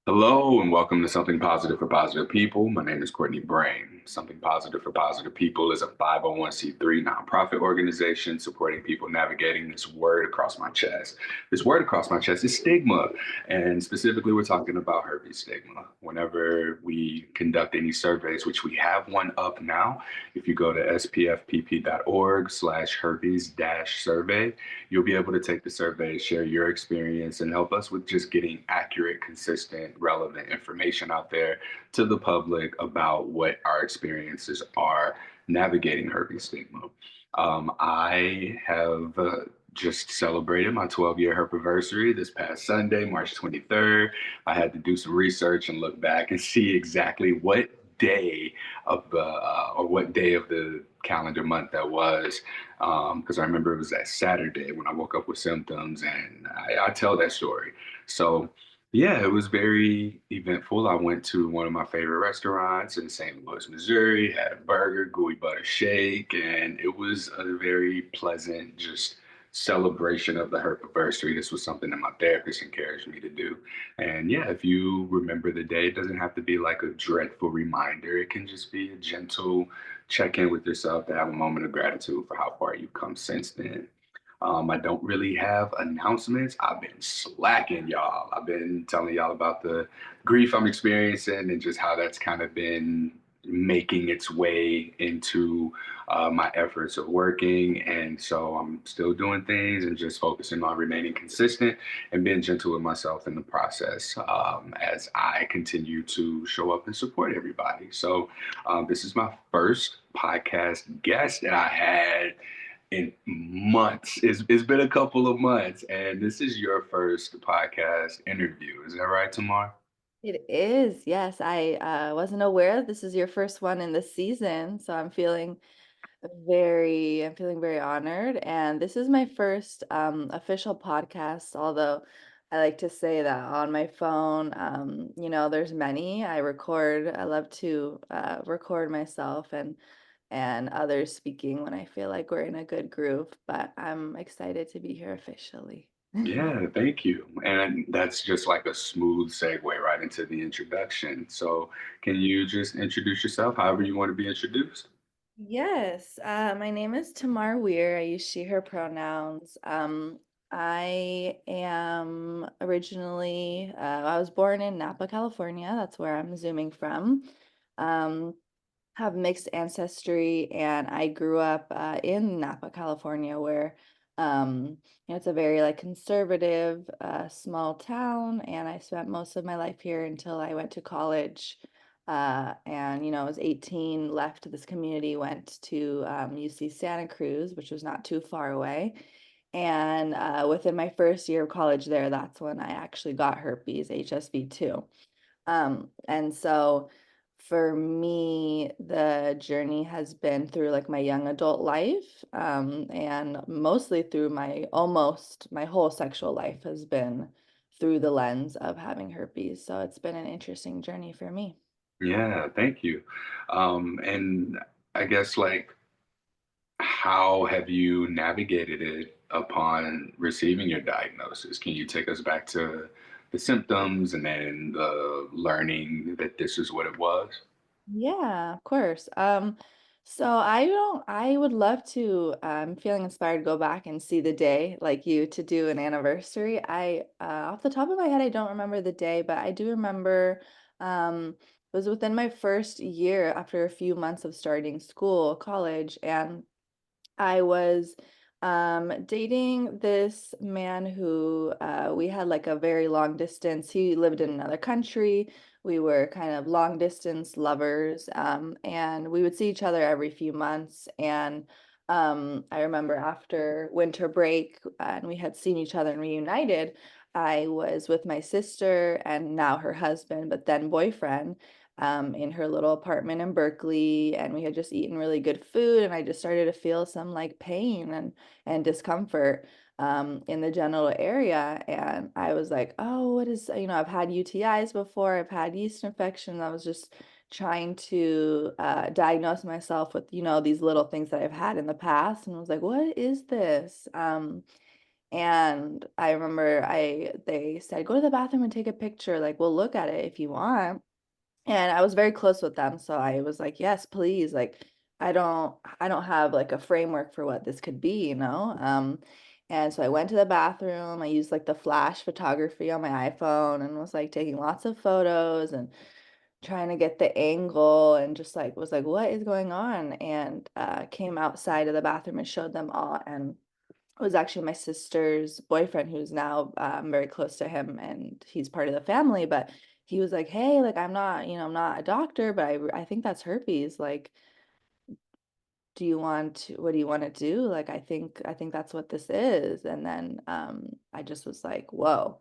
Hello and welcome to Something Positive for Positive People. My name is Courtney Brain. Something Positive for Positive People is a 501c3 nonprofit organization supporting people navigating this word across my chest. This word across my chest is stigma, and specifically, we're talking about herpes stigma. Whenever we conduct any surveys, which we have one up now, if you go to spfpp.org/herpes-survey, you'll be able to take the survey, share your experience, and help us with just getting accurate, consistent, relevant information out there to the public about what our experiences are navigating herpes stigma. I have just celebrated my 12-year herpesversary this past Sunday, March 23rd. I had to do some research and look back and see exactly what day of the or what day of the calendar month that was, because I remember it was that Saturday when I woke up with symptoms, and I tell that story. So, yeah, it was very eventful. I went to one of my favorite restaurants in St. Louis, Missouri, had a burger, gooey butter shake, and it was a very pleasant, just celebration of the herpesversary. This was something that my therapist encouraged me to do. And yeah, if you remember the day, it doesn't have to be like a dreadful reminder. It can just be a gentle check in with yourself to have a moment of gratitude for how far you've come since then. I don't really have announcements. I've been slacking, y'all. I've been telling y'all about the grief I'm experiencing and just how that's kind of been making its way into my efforts of working. And so I'm still doing things and just focusing on remaining consistent and being gentle with myself in the process as I continue to show up and support everybody. So this is my first podcast guest that I had in months. It's been a couple of months, and this is your first podcast interview. Is that right, Tamar? It is, yes. I wasn't aware this is your first one in the season, so I'm feeling very honored. And this is my first official podcast, although I like to say that on my phone, there's many. I love to record myself and others speaking when I feel like we're in a good groove, but I'm excited to be here officially. Yeah, thank you. And that's just like a smooth segue right into the introduction. So, can you just introduce yourself however you want to be introduced? Yes, my name is Tamar Weir. I use she, her pronouns. I was born in Napa, California. That's where I'm zooming from. Um, have mixed ancestry, and I grew up in Napa, California, where it's a very like conservative, small town, and I spent most of my life here until I went to college. And I was 18, left this community, went to UC Santa Cruz, which was not too far away. And within my first year of college there, that's when I actually got herpes, HSV2. And so for me, the journey has been through like my young adult life, and mostly through my whole sexual life has been through the lens of having herpes. So it's been an interesting journey for me. Yeah, thank you. And I guess like how have you navigated it upon receiving your diagnosis? Can you take us back to the symptoms and then the learning that this is what it was? Yeah, of course. I would love to, I'm feeling inspired to go back and see the day like you to do an anniversary. Off the top of my head, I don't remember the day, but I do remember, it was within my first year after a few months of starting college, and I was dating this man who we had like a very long distance. He lived in another country. We were kind of long distance lovers, and we would see each other every few months. And I remember after winter break, and we had seen each other and reunited. I was with my sister and now her husband, but then boyfriend, in her little apartment in Berkeley, and we had just eaten really good food, and I just started to feel some like pain and discomfort in the genital area, and I was like, oh, I've had UTIs before, I've had yeast infections. I was just trying to diagnose myself with these little things that I've had in the past, and I was like, what is this? And I remember they said, "Go to the bathroom and take a picture, like, we'll look at it if you want." And I was very close with them, so I was like, "Yes, please." Like, I don't have, like, a framework for what this could be, you know? And so I went to the bathroom, I used, like, the flash photography on my iPhone and was, like, taking lots of photos and trying to get the angle and just, like, was like, "What is going on?" And, came outside of the bathroom and showed them all, and it was actually my sister's boyfriend who's now, very close to him, and he's part of the family, but he was like, "Hey, like, I'm not, I'm not a doctor, but I think that's herpes, like, what do you wanna do? Like, I think that's what this is." And then, I just was like, "Whoa."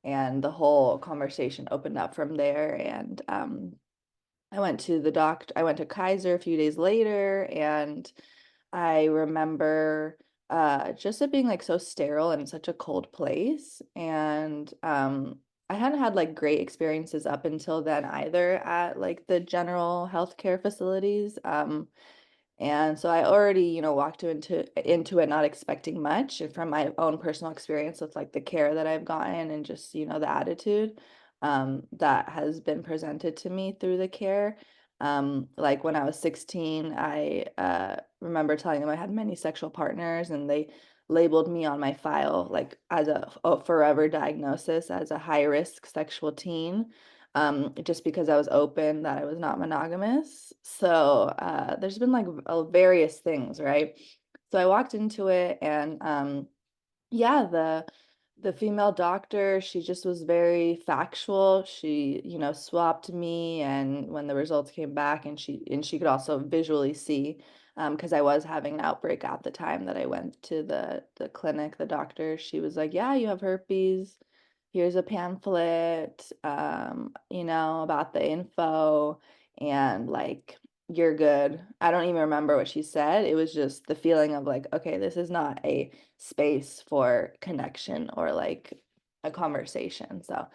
And the whole conversation opened up from there, and, I went to Kaiser a few days later, and I remember, just it being, like, so sterile and such a cold place, and, I hadn't had, like, great experiences up until then either at, like, the general healthcare facilities, and so I already, walked into it not expecting much, and from my own personal experience with, like, the care that I've gotten and just, the attitude, that has been presented to me through the care. Like, when I was 16, I, remember telling them I had many sexual partners, and they labeled me on my file, like, as a forever diagnosis as a high-risk sexual teen, just because I was open that I was not monogamous. So, there's been like various things, right? So I walked into it, and yeah, the female doctor, she just was very factual. She, swapped me, and when the results came back, and she could also visually see, because I was having an outbreak at the time that I went to the clinic, the doctor, she was like, "Yeah, you have herpes. Here's a pamphlet, about the info, and like, you're good." I don't even remember what she said. It was just the feeling of like, okay, this is not a space for connection or like a conversation. So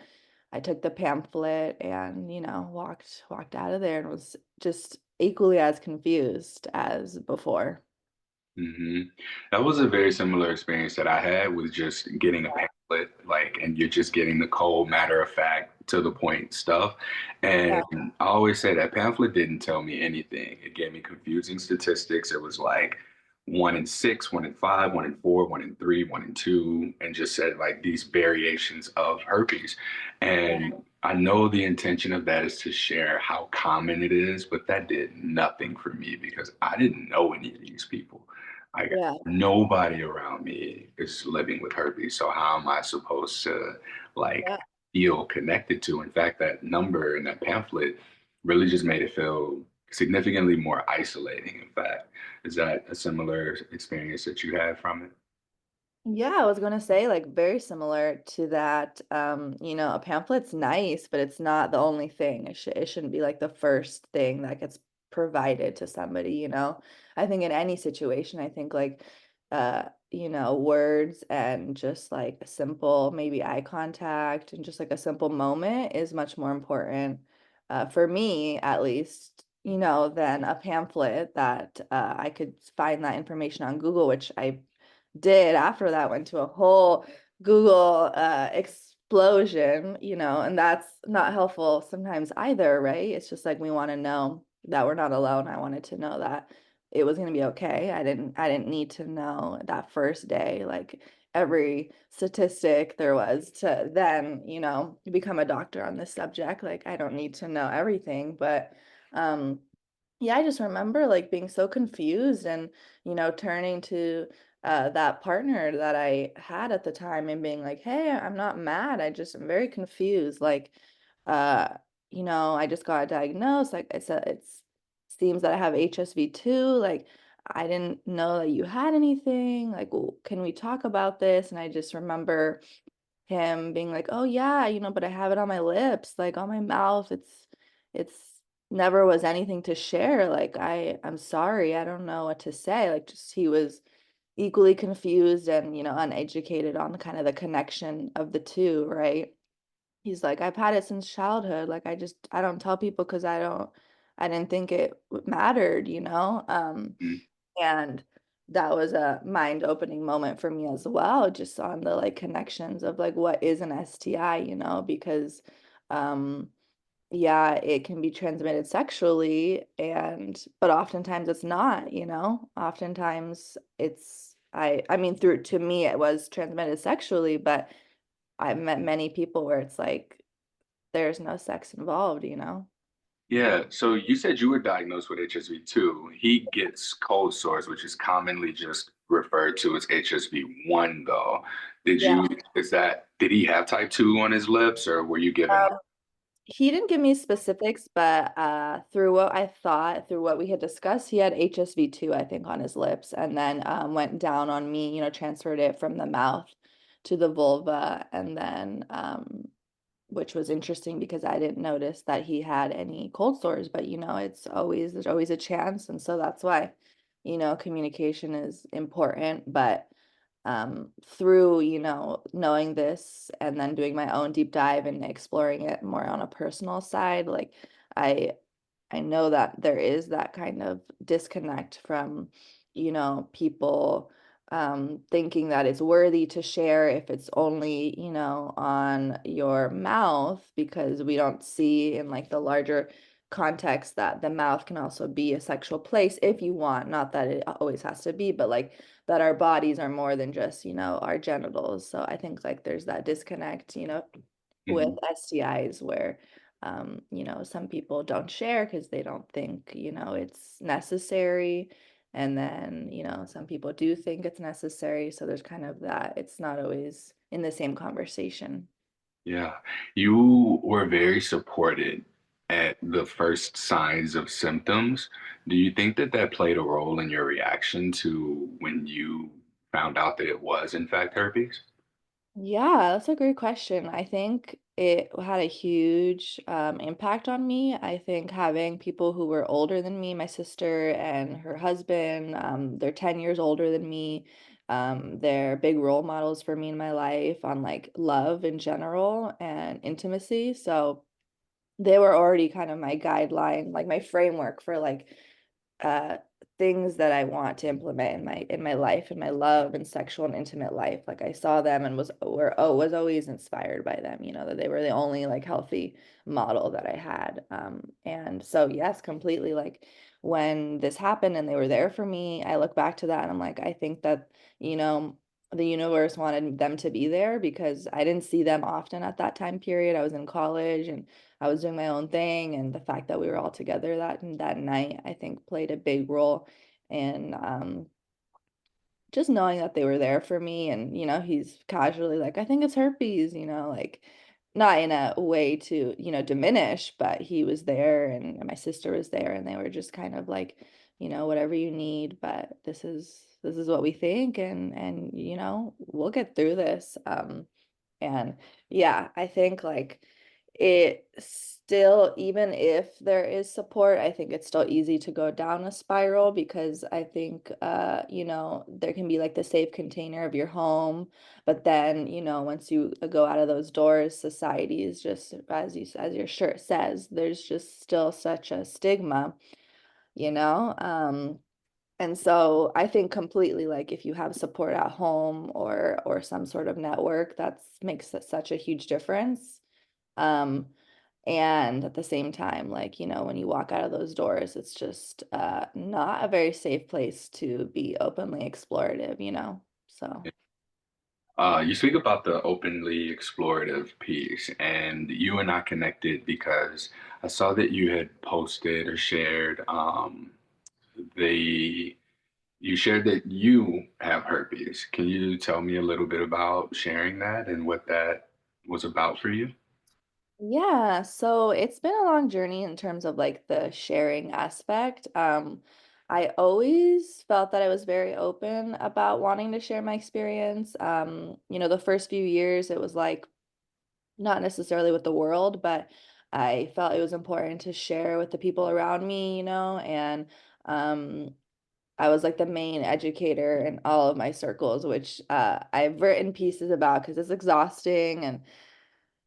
I took the pamphlet and, walked out of there and was just equally as confused as before. hmm That was a very similar experience that I had with just getting a pamphlet, like, and you're just getting the cold, matter of fact, to the point stuff. Yeah. And I always say that pamphlet didn't tell me anything. It gave me confusing statistics. It was like 1 in 6, 1 in 5, 1 in 4, 1 in 3, 1 in 2, and just said like these variations of herpes. Yeah. And I know the intention of that is to share how common it is, but that did nothing for me because I didn't know any of these people. Like, Yeah. nobody around me is living with herpes. So how am I supposed to like Yeah. feel connected to? In fact, that number in that pamphlet really just made it feel significantly more isolating. In fact, is that a similar experience that you had from it? Yeah, I was gonna say, like, very similar to that. A pamphlet's nice, but it's not the only thing. It shouldn't be like the first thing that gets provided to somebody. I think in any situation, I think like words and just like a simple maybe eye contact and just like a simple moment is much more important, for me at least, than a pamphlet that I could find that information on Google, which I did after that, went to a whole Google, explosion, and that's not helpful sometimes either, right? It's just like we wanna know that we're not alone. I wanted to know that it was gonna be okay. I didn't need to know that first day, like, every statistic there was to then, become a doctor on this subject. Like, I don't need to know everything, but, um yeah, I just remember, like, being so confused and, turning to, that partner that I had at the time and being like, "Hey, I'm not mad, I just am very confused, like, uh, I just got diagnosed, like, it's seems that I have HSV too, like, I didn't know that you had anything, like, w can we talk about this?" And I just remember him being like, "Oh, yeah, but I have it on my lips, like, on my mouth, it's never was anything to share, like, I'm sorry, I don't know what to say," like, just he was equally confused and, uneducated on kind of the connection of the 2, right? He's like, "I've had it since childhood, like, I don't tell people because I didn't think it mattered," Mm, and that was a mind-opening moment for me as well, just on the like connections of like what is an STI, because um yeah, it can be transmitted sexually and but oftentimes it's not, Oftentimes I mean through to me it was transmitted sexually, but I've met many people where it's like there's no sex involved. Yeah, so you said you were diagnosed with HSV too. He gets cold sores, which is commonly just referred to as HSV1 though. Yeah. Did he have type 2 on his lips or were you given? He didn't give me specifics, but through what I thought, through what we had discussed, he had HSV2, I think, on his lips, and then went down on me, transferred it from the mouth to the vulva, and then which was interesting because I didn't notice that he had any cold sores, but there's always a chance, and so that's why, communication is important, but through, knowing this and then doing my own deep dive and exploring it more on a personal side, like I I know that there is that kind of disconnect from, people thinking that it's worthy to share if it's only, on your mouth, because we don't see in like the larger context that the mouth can also be a sexual place if you want, not that it always has to be, but like that our bodies are more than just, our genitals. So I think like there's that disconnect, with Mhm. STIs where some people don't share because they don't think, it's necessary. And then, some people do think it's necessary. So there's kind of that. It's not always in the same conversation. Yeah, you were very supported at the first signs of symptoms. Do you think that that played a role in your reaction to when you found out that it was in fact herpes? Yeah, that's a great question. I think it had a huge impact on me. I think having people who were older than me, my sister and her husband, they're 10 years older than me. They're big role models for me in my life on like love in general and intimacy. So they were already kind of my guideline, like my framework for like uh things that I want to implement in my life, in my love and sexual and intimate life. Like I saw them and was always inspired by them, that they were the only like healthy model that I had. And so yes, completely like when this happened and they were there for me, I look back to that and I'm like, I think that, you know, the universe wanted them to be there because I didn't see them often at that time period. I was in college and I was doing my own thing, and the fact that we were all together that night, I think, played a big role in just knowing that they were there for me. And he's casually like, I think it's herpes, like not in a way to diminish, but he was there, and my sister was there, and they were just kind of like, whatever you need, but this is what we think, and we'll get through this. And yeah, I think like it still, even if there is support, I think it's still easy to go down a spiral because I think, there can be like the safe container of your home. But then, once you go out of those doors, society is just, as your shirt says, there's just still such a stigma, you know? And so I think completely like if you have support at home or some sort of network, makes such a huge difference. Um, and at the same time, like, when you walk out of those doors, it's just not a very safe place to be openly explorative. So You speak about the openly explorative piece, and you and I connected because I saw that you had posted or shared the you shared that you have herpes. Can you tell me a little bit about sharing that and what that was about for you? yeah, so it's been a long journey in terms of like the sharing aspect. I always felt that I was very open about wanting to share my experience. The first few years it was like not necessarily with the world, but I felt it was important to share with the people around me, and um I was like the main educator in all of my circles, which I've written pieces about because it's exhausting. And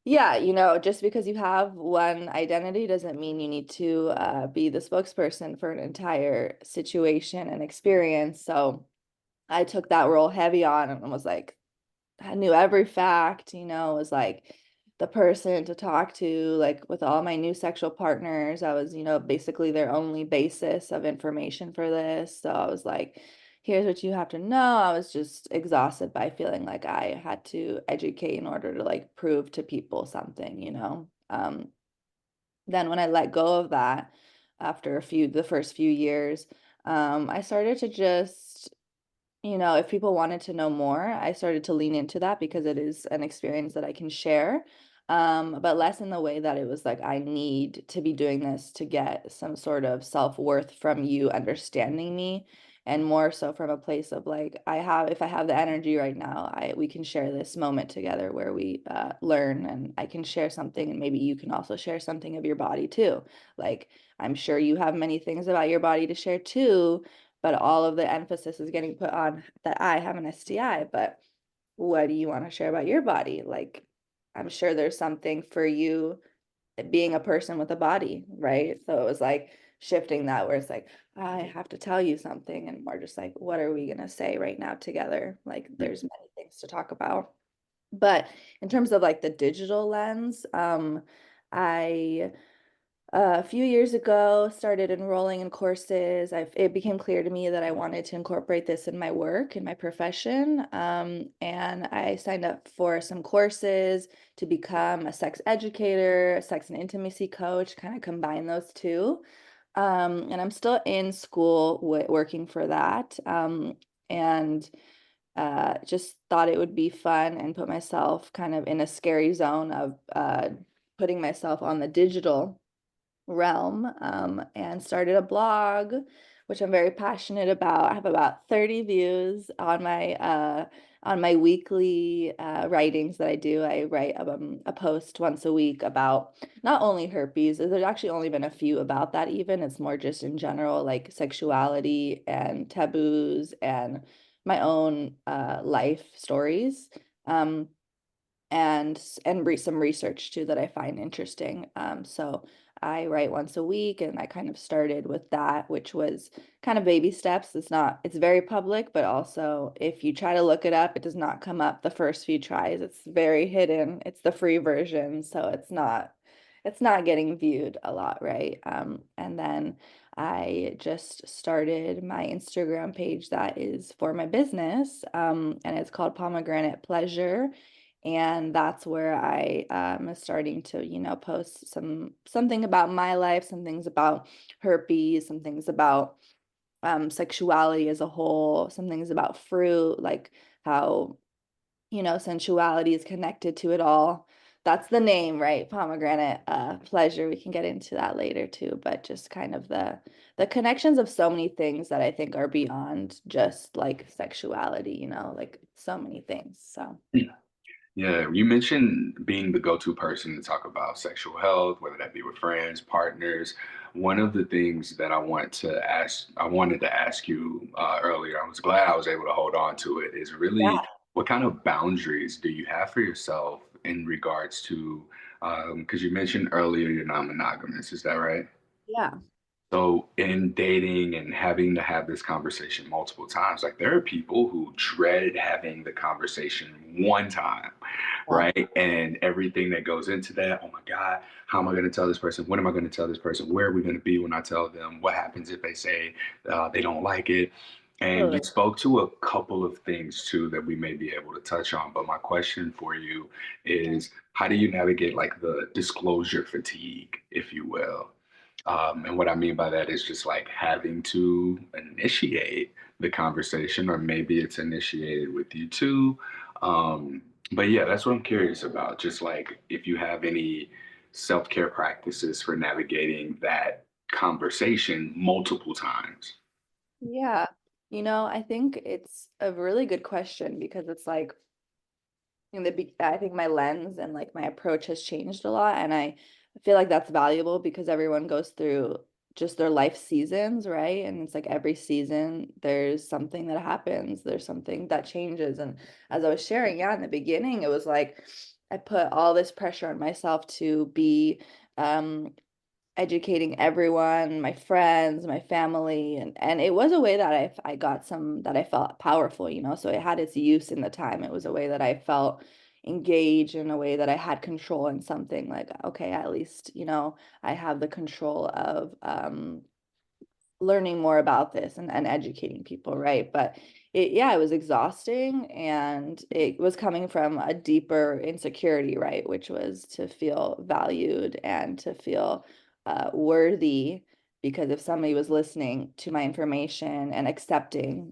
yeah, just because you have one identity doesn't mean you need to be the spokesperson for an entire situation and experience. So I took that role heavy on and was like, I knew every fact, was like the person to talk to, like with all my new sexual partners. I was, basically their only basis of information for this. So I was like, here's what you have to know. I was just exhausted by feeling like I had to educate in order to like prove to people something. Then when I let go of that after the first few years, I started to just if people wanted to know more, I started to lean into that because it is an experience that I can share. But less in the way that it was like, I need to be doing this to get some sort of self-worth from you understanding me, and more so from a place of like, if I have the energy right now, we can share this moment together where we learn, and I can share something, and maybe you can also share something of your body too. Like, I'm sure you have many things about your body to share too, but all of the emphasis is getting put on that I have an STI. But what do you want to share about your body? Like, I'm sure there's something for you being a person with a body, right? So it was like shifting that where it's like, I have to tell you something. And we're just like, what are we going to say right now together? Like, there's many things to talk about. But in terms of like the digital lens, I a few years ago started enrolling in courses. It became clear to me that I wanted to incorporate this in my work, in my profession. And I signed up for some courses to become a sex educator, a sex and intimacy coach, kind of combine those two. And I'm still in school working for that. And just thought it would be fun and put myself kind of in a scary zone of putting myself on the digital realm, and started a blog, which I'm very passionate about. I have about 30 views on my weekly writings that I do. I write a post once a week about not only herpes. There's actually only been a few about that even. It's more just in general, like sexuality and taboos and my own life stories. Um, and some research too that I find interesting. So I write once a week, and I kind of started with that, which was kind of baby steps. It's very public, but also if you try to look it up, it does not come up the first few tries. It's very hidden. It's the free version, so it's not getting viewed a lot, right? And then I just started my Instagram page that is for my business, and it's called Pomegranate Pleasure, and that's where I am starting to post something about my life, some things about herpes, some things about sexuality as a whole, some things about fruit, like how sensuality is connected to it all. That's the name, right? Pomegranate pleasure. We can get into that later too, but just kind of the connections of so many things that I think are beyond just like sexuality, like so many things. So Yeah, you mentioned being the go-to person to talk about sexual health, whether that be with friends, partners. One of the things that I wanted to ask you earlier, I was glad I was able to hold on to it, is really yeah. what kind of boundaries do you have for yourself in regards to, because you mentioned earlier you're non-monogamous, is that right? Yeah. So in dating and having to have this conversation multiple times, like there are people who dread having the conversation one time, Yeah. right? And everything that goes into that, oh my God, how am I going to tell this person? When am I going to tell this person? Where are we going to be when I tell them? What happens if they say they don't like it? And you Totally. spoke to a couple of things too that we may be able to touch on. But my question for you is, how do you navigate like the disclosure fatigue, if you will? And what I mean by that is just like having to initiate the conversation, or maybe it's initiated with you too. But yeah, that's what I'm curious about. Just like if you have any self care practices for navigating that conversation multiple times. Yeah. I think it's a really good question because it's like, I think my lens and like my approach has changed a lot. And I feel like that's valuable because everyone goes through just their life seasons, right? And it's like every season there's something that happens, there's something that changes. And as I was sharing, yeah, in the beginning, it was like I put all this pressure on myself to be um educating everyone, my friends, my family, and it was a way that I got some that I felt powerful, so it had its use in the time. It was a way that I felt engaged, in a way that I had control in something, like, okay, at least, I have the control of learning more about this and educating people, right? But it was exhausting, and it was coming from a deeper insecurity, right? Which was to feel valued and to feel worthy, because if somebody was listening to my information and accepting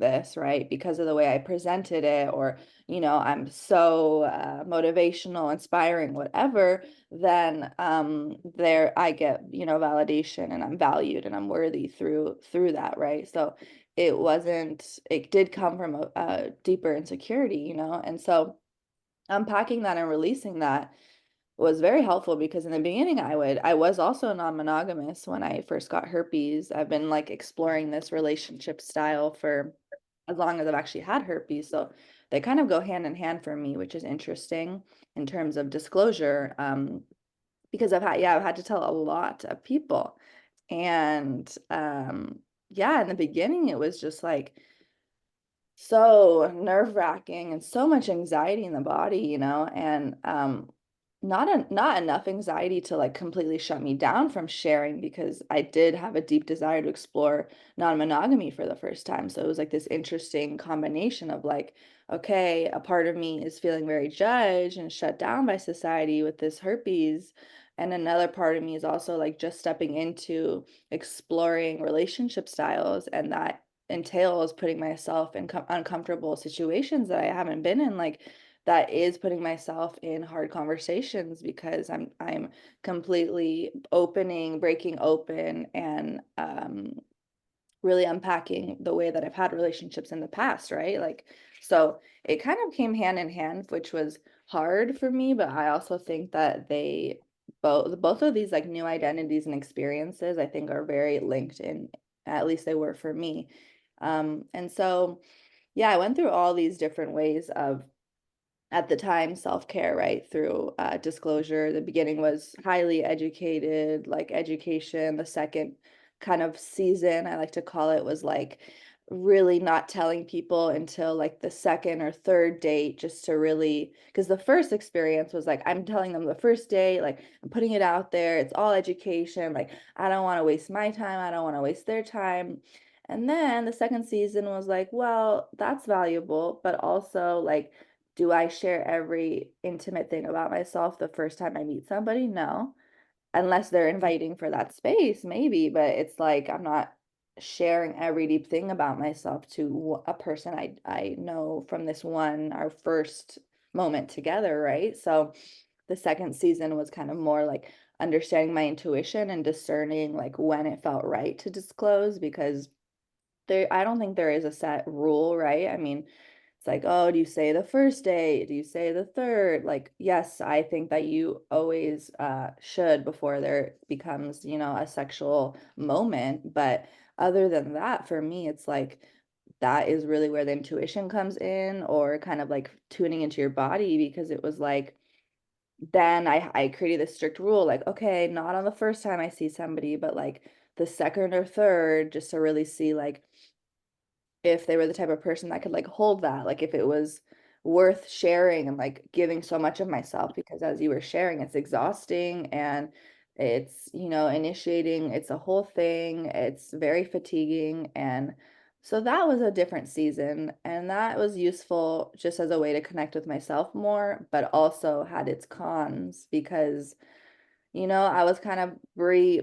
this, right, because of the way I presented it, or I'm so motivational, inspiring, whatever, then there I get, validation, and I'm valued and I'm worthy through that, right? So it did come from a deeper insecurity, and so unpacking that and releasing that was very helpful, because in the beginning I was also non-monogamous when I first got herpes. I've been like exploring this relationship style for as long as I've actually had herpes. So they kind of go hand in hand for me, which is interesting in terms of disclosure. Because I've had to tell a lot of people. And yeah, in the beginning it was just like so nerve-wracking and so much anxiety in the body, and not enough anxiety to like completely shut me down from sharing, because I did have a deep desire to explore non-monogamy for the first time. So it was like this interesting combination of like, okay, a part of me is feeling very judged and shut down by society with this herpes, and another part of me is also like just stepping into exploring relationship styles, and that entails putting myself in uncomfortable situations that I haven't been in, like that is putting myself in hard conversations, because I'm completely breaking open, and really unpacking the way that I've had relationships in the past, right? Like, so it kind of came hand in hand, which was hard for me, but I also think that both of these like new identities and experiences, I think, are very linked in, at least they were for me. And so yeah, I went through all these different ways of, at the time, self-care, right, through disclosure. The beginning was highly educated, like education. The second kind of season, I like to call it, was like really not telling people until like the second or third date, just to really, because the first experience was like, I'm telling them the first date, like I'm putting it out there, it's all education, like I don't want to waste my time, I don't want to waste their time. And then the second season was like, well, that's valuable, but also like, do I share every intimate thing about myself the first time I meet somebody? No. Unless they're inviting for that space, maybe, but it's like I'm not sharing every deep thing about myself to a person I know from this one, our first moment together, right? So the second season was kind of more like understanding my intuition and discerning like when it felt right to disclose, because I don't think there is a set rule, right? I mean, it's like, oh, do you say the first date? Do you say the third? Like, yes, I think that you always should, before there becomes, a sexual moment. But other than that, for me, it's like that is really where the intuition comes in, or kind of like tuning into your body, because it was like, then I created this strict rule, like, okay, not on the first time I see somebody, but like the second or third, just to really see like if they were the type of person that could, like, hold that, like, if it was worth sharing and, like, giving so much of myself, because as you were sharing, it's exhausting, and it's, initiating, it's a whole thing, it's very fatiguing, and so that was a different season, and that was useful just as a way to connect with myself more, but also had its cons, because I was kind of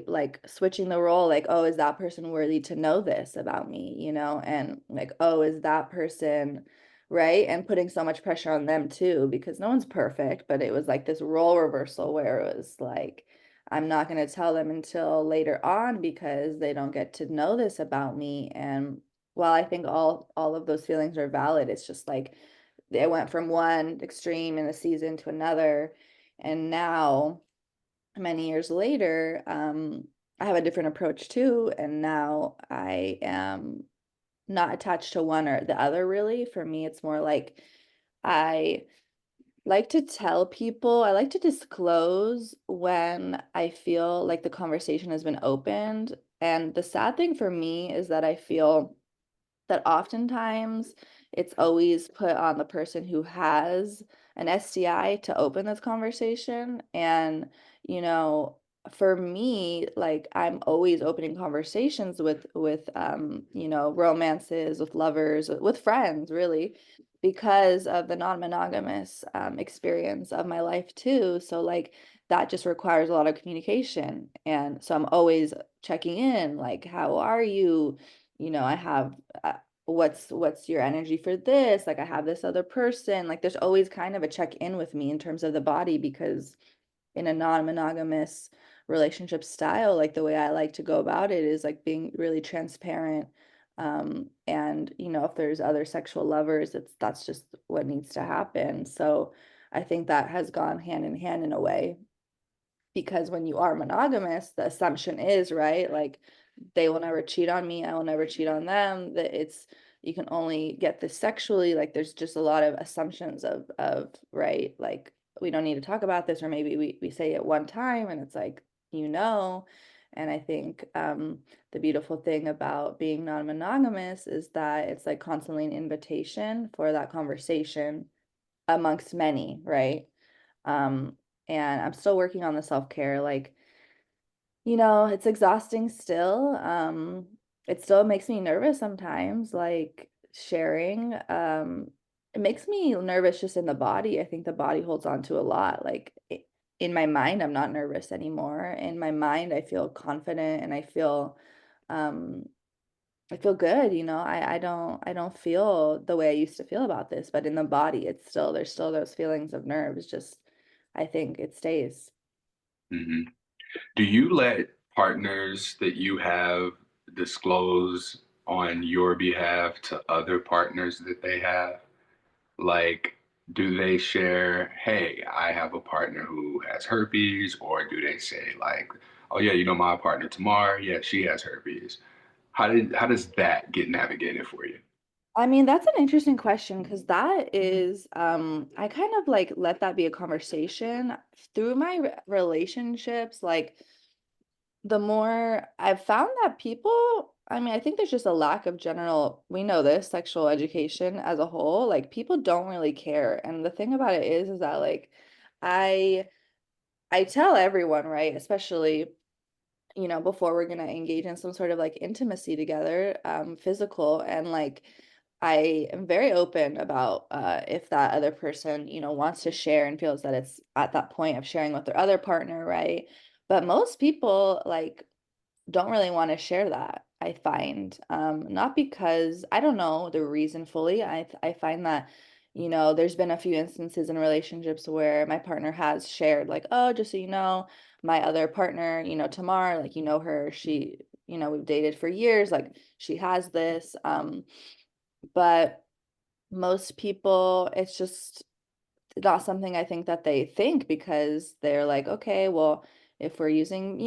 like switching the role, like, oh, is that person worthy to know this about me, and like, oh, is that person right? And putting so much pressure on them too, because no one's perfect, but it was like this role reversal where it was like, I'm not going to tell them until later on, because they don't get to know this about me. And while I think all of those feelings are valid, it's just like it went from one extreme in the season to another, and now many years later, I have a different approach too, and now I am not attached to one or the other really. For me, it's more like I like to tell people, I like to disclose when I feel like the conversation has been opened. And the sad thing for me is that I feel that oftentimes it's always put on the person who has an STI to open this conversation. And, you know, for me, like I'm always opening conversations with romances, with lovers, with friends, really, because of the non-monogamous experience of my life too. So like that just requires a lot of communication. And so I'm always checking in, like, how are you? I have uh, what's your energy for this? Like I have this other person. Like there's always kind of a check in with me in terms of the body because in a non-monogamous relationship style, like the way I like to go about it is like being really transparent. And if there's other sexual lovers, that's just what needs to happen. So I think that has gone hand in hand in a way because when you are monogamous, the assumption is, right, like they will never cheat on me, I will never cheat on them, that it's you can only get this sexually, like there's just a lot of assumptions of right, like we don't need to talk about this, or maybe we say it one time and it's like, you know. And I think the beautiful thing about being non-monogamous is that it's like constantly an invitation for that conversation amongst many, right? Um, and I'm still working on the self-care, like, it's exhausting still. It still makes me nervous sometimes, like sharing. It makes me nervous just in the body. I think the body holds on to a lot. Like in my mind, I'm not nervous anymore. In my mind, I feel confident and um I feel good, I don't feel the way I used to feel about this, but in the body, there's still those feelings of nerves, just I think it stays. Mhm. Do you let partners that you have disclose on your behalf to other partners that they have? Like, do they share, "Hey, I have a partner who has herpes," or do they say like, "Oh yeah, my partner Tamar, yeah, she has herpes." How does that get navigated for you? I mean, that's an interesting question because that is, I kind of like let that be a conversation through my relationships. Like, the more I've found that people, I mean, I think there's just a lack of general, we know this, sexual education as a whole. Like, people don't really care. And the thing about it is that like, I, I tell everyone, right, especially before we're gonna engage in some sort of like intimacy together, physical, and like I am very open about if that other person, wants to share and feels that it's at that point of sharing with their other partner, right? But most people like don't really want to share that, I find. Not because I don't know the reason fully. I find that, there's been a few instances in relationships where my partner has shared, like, oh, just so you know, my other partner, Tamar, like, her, she, we've dated for years, like, she has this. But most people, it's just not something I think that they think because they're like, okay, well, if we're using,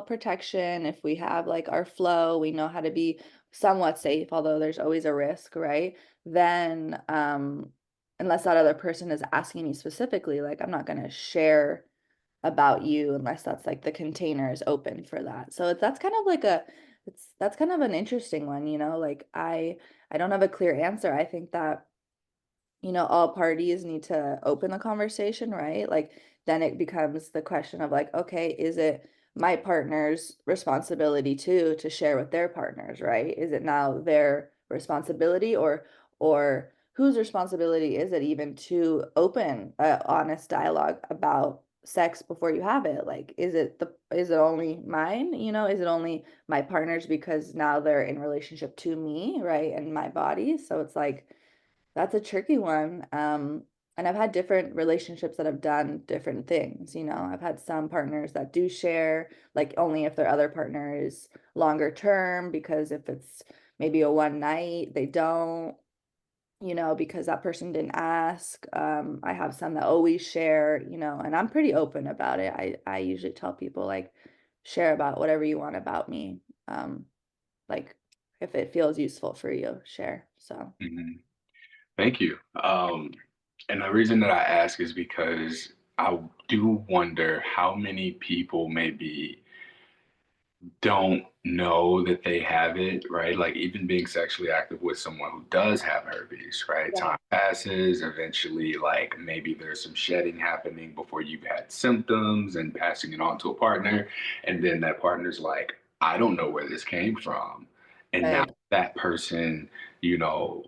protection, if we have like our flow, we know how to be somewhat safe, although there's always a risk, right? Then, unless that other person is asking me specifically, like, I'm not going to share about you unless that's like the container is open for that. So that's kind of like that's kind of an interesting one, like I don't have a clear answer. I think that all parties need to open the conversation, right? Like, then it becomes the question of like, okay, is it my partner's responsibility too to share with their partners, right? Is it now their responsibility or whose responsibility is it even to open a honest dialogue about sex before you have it? Like, is it only mine? Is it only my partner's because now they're in relationship to me, right? And my body. So it's like that's a tricky one. And I've had different relationships that have done different things. I've had some partners that do share, like only if their other partner is longer term, because if it's maybe a one night, they don't, because that person didn't ask. I have some that always share, and I'm pretty open about it. I usually tell people like share about whatever you want about me. Like if it feels useful for you, share. So Mhm. Thank you. And the reason that I ask is because I do wonder how many people maybe don't know that they have it, right? Like even being sexually active with someone who does have herpes, right? Yeah. Time passes, eventually, like maybe there's some shedding happening before you've had symptoms and passing it on to a partner. And then that partner's like, I don't know where this came from. And now Right. that person, you know,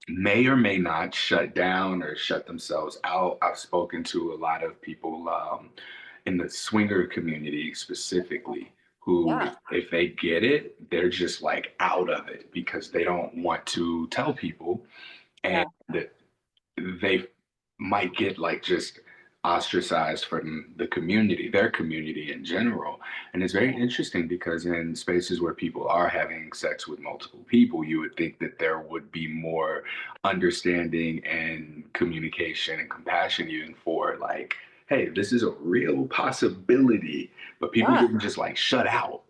may or may not shut down or shut themselves out. I've spoken to a lot of people in the swinger community specifically who, Yeah. if they get it, they're just like out of it because they don't want to tell people. And Yeah. they might get like just ostracized from the community, their community in general. And it's very interesting because in spaces where people are having sex with multiple people, you would think that there would be more understanding and communication and compassion, even for like, hey, this is a real possibility, but people Yeah. getting just like shut out.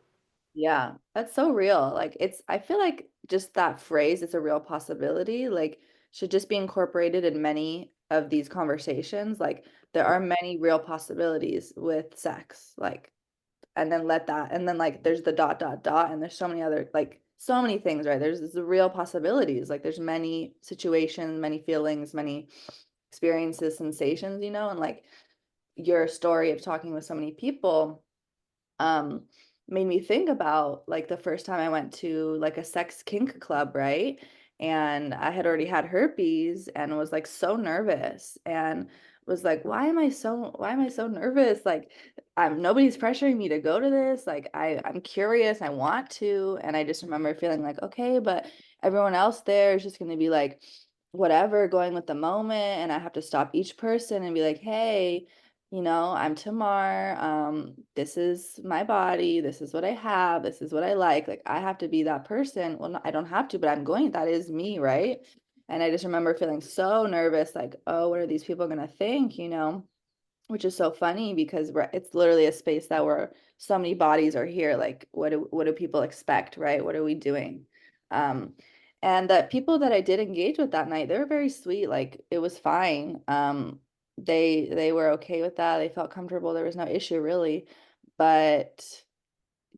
Yeah, that's so real. Like I feel like just that phrase, it's a real possibility, like should just be incorporated in many of these conversations. Like there are many real possibilities with sex. Like and then let that and then like there's the dot dot dot and there's so many other like so many things, right? There's the real possibilities. Like there's many situations, many feelings, many experiences, sensations, and like your story of talking with so many people um made me think about like the first time I went to like a sex kink club, right? And I had already had herpes and was like so nervous and was like, why am I so nervous? Like I'm nobody's pressuring me to go to this. Like I'm curious, I want to. And I just remember feeling like, okay, but everyone else there is just gonna be like whatever, going with the moment. And I have to stop each person and be like, hey, I'm Tamar. This is my body. This is what I have. This is what I like. Like, I have to be that person. Well, no, I don't have to, but I'm going. That is me, right? And I just remember feeling so nervous, like, oh, what are these people gonna think, which is so funny because it's literally a space that where so many bodies are here. Like, what do people expect, right? What are we doing? Um, and the people that I did engage with that night, they were very sweet. Like, it was fine. They were okay with that. They felt comfortable. There was no issue really, but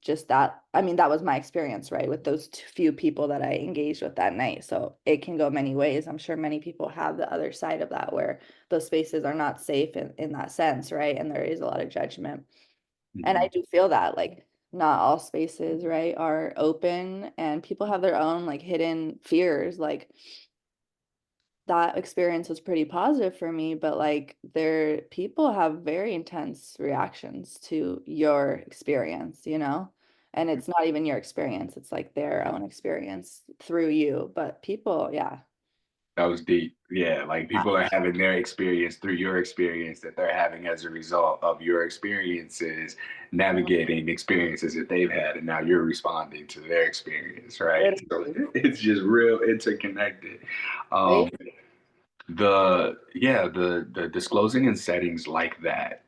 just that, I mean, that was my experience, right, with those few people that I engaged with that night. So it can go many ways. I'm sure many people have the other side of that where those spaces are not safe in that sense, right? And there is a lot of judgment. And I Mhm. do feel that like not all spaces, right, are open and people have their own like hidden fears. Like that experience was pretty positive for me, but like people have very intense reactions to your experience, and it's not even your experience, it's like their own experience through you. But people, yeah. That was deep. Yeah, like Yeah, people are having their experience through your experience that they're having as a result of your experiences, navigating experiences that they've had, and now you're responding to their experience, right? So literally. it's just real interconnected. Um, Right? the disclosing in settings like that,